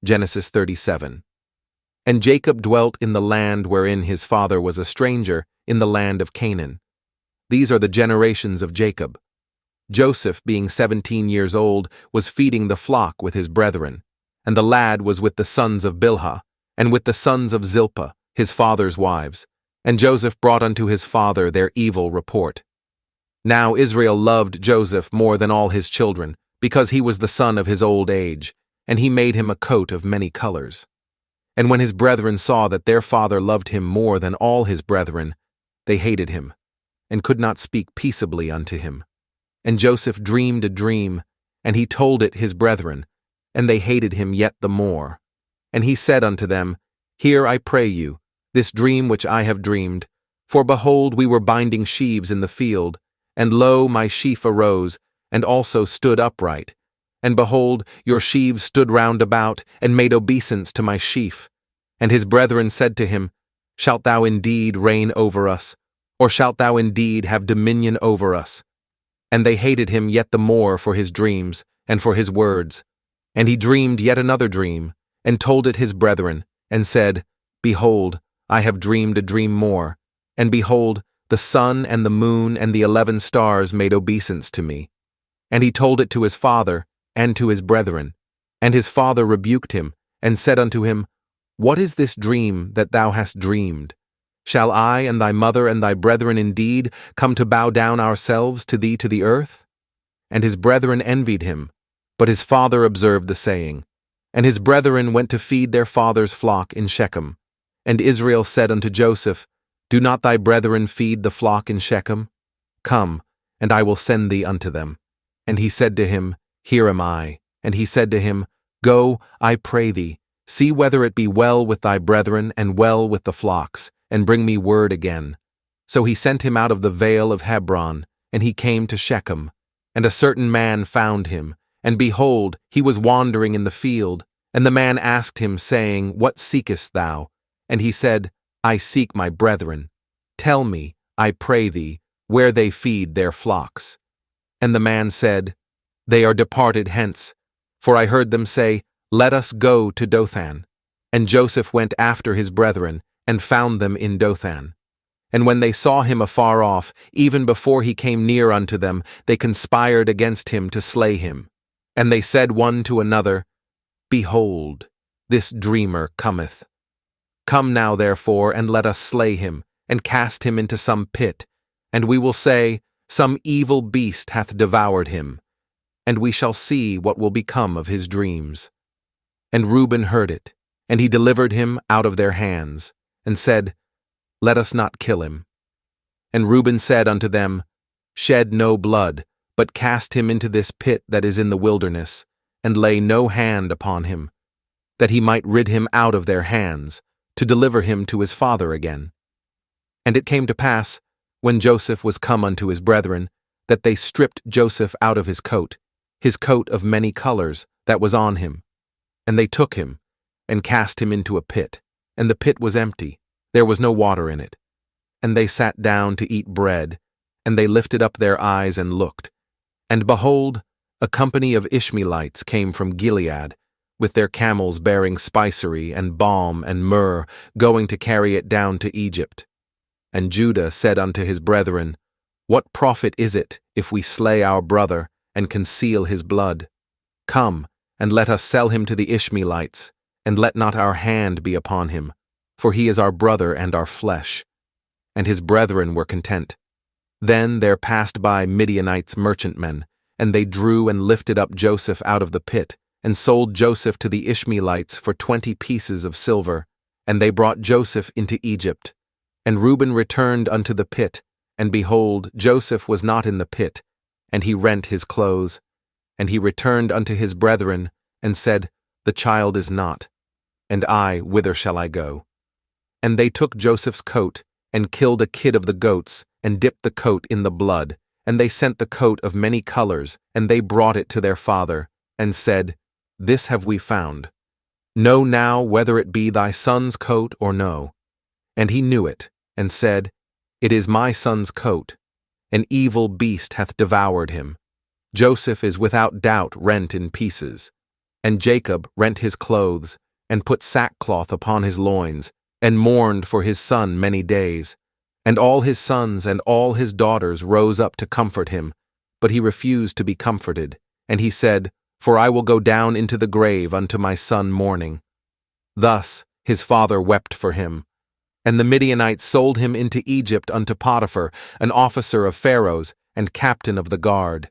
Genesis 37. And Jacob dwelt in the land wherein his father was a stranger, in the land of Canaan. These are the generations of Jacob. Joseph, being 17 years old, was feeding the flock with his brethren, and the lad was with the sons of Bilhah, and with the sons of Zilpah, his father's wives. And Joseph brought unto his father their evil report. Now Israel loved Joseph more than all his children, because he was the son of his old age, and he made him a coat of many colors. And when his brethren saw that their father loved him more than all his brethren, they hated him, and could not speak peaceably unto him. And Joseph dreamed a dream, and he told it his brethren, and they hated him yet the more. And he said unto them, Hear, I pray you, this dream which I have dreamed. For behold, we were binding sheaves in the field, and lo, my sheaf arose, and also stood upright. And behold, your sheaves stood round about, and made obeisance to my sheaf. And his brethren said to him, Shalt thou indeed reign over us? Or shalt thou indeed have dominion over us? And they hated him yet the more for his dreams, and for his words. And he dreamed yet another dream, and told it his brethren, and said, Behold, I have dreamed a dream more. And behold, the sun and the moon and the 11 stars made obeisance to me. And he told it to his father, and to his brethren. And his father rebuked him, and said unto him, What is this dream that thou hast dreamed? Shall I and thy mother and thy brethren indeed come to bow down ourselves to thee to the earth? And his brethren envied him, but his father observed the saying. And his brethren went to feed their father's flock in Shechem. And Israel said unto Joseph, Do not thy brethren feed the flock in Shechem? Come, and I will send thee unto them. And he said to him, Here am I. And he said to him, Go, I pray thee, see whether it be well with thy brethren and well with the flocks, and bring me word again. So he sent him out of the vale of Hebron, and he came to Shechem. And a certain man found him, and behold, he was wandering in the field. And the man asked him, saying, What seekest thou? And he said, I seek my brethren. Tell me, I pray thee, where they feed their flocks. And the man said, They are departed hence, for I heard them say, Let us go to Dothan. And Joseph went after his brethren, and found them in Dothan. And when they saw him afar off, even before he came near unto them, they conspired against him to slay him. And they said one to another, Behold, this dreamer cometh. Come now therefore, and let us slay him, and cast him into some pit, and we will say, Some evil beast hath devoured him, and we shall see what will become of his dreams. And Reuben heard it, and he delivered him out of their hands, and said, Let us not kill him. And Reuben said unto them, Shed no blood, but cast him into this pit that is in the wilderness, and lay no hand upon him, that he might rid him out of their hands, to deliver him to his father again. And it came to pass, when Joseph was come unto his brethren, that they stripped Joseph out of his coat of many colors, that was on him. And they took him, and cast him into a pit, and the pit was empty, there was no water in it. And they sat down to eat bread, and they lifted up their eyes and looked. And behold, a company of Ishmaelites came from Gilead, with their camels bearing spicery and balm and myrrh, going to carry it down to Egypt. And Judah said unto his brethren, What profit is it if we slay our brother and conceal his blood? Come, and let us sell him to the Ishmaelites, and let not our hand be upon him, for he is our brother and our flesh. And his brethren were content. Then there passed by Midianites merchantmen, and they drew and lifted up Joseph out of the pit, and sold Joseph to the Ishmaelites for 20 pieces of silver, and they brought Joseph into Egypt. And Reuben returned unto the pit, and behold, Joseph was not in the pit, and he rent his clothes. And he returned unto his brethren, and said, The child is not, and I, whither shall I go? And they took Joseph's coat, and killed a kid of the goats, and dipped the coat in the blood, and they sent the coat of many colors, and they brought it to their father, and said, This have we found. Know now whether it be thy son's coat or no. And he knew it, and said, It is my son's coat. An evil beast hath devoured him. Joseph is without doubt rent in pieces. And Jacob rent his clothes, and put sackcloth upon his loins, and mourned for his son many days. And all his sons and all his daughters rose up to comfort him, but he refused to be comforted. And he said, For I will go down into the grave unto my son mourning. Thus his father wept for him. And the Midianites sold him into Egypt unto Potiphar, an officer of Pharaoh's, and captain of the guard.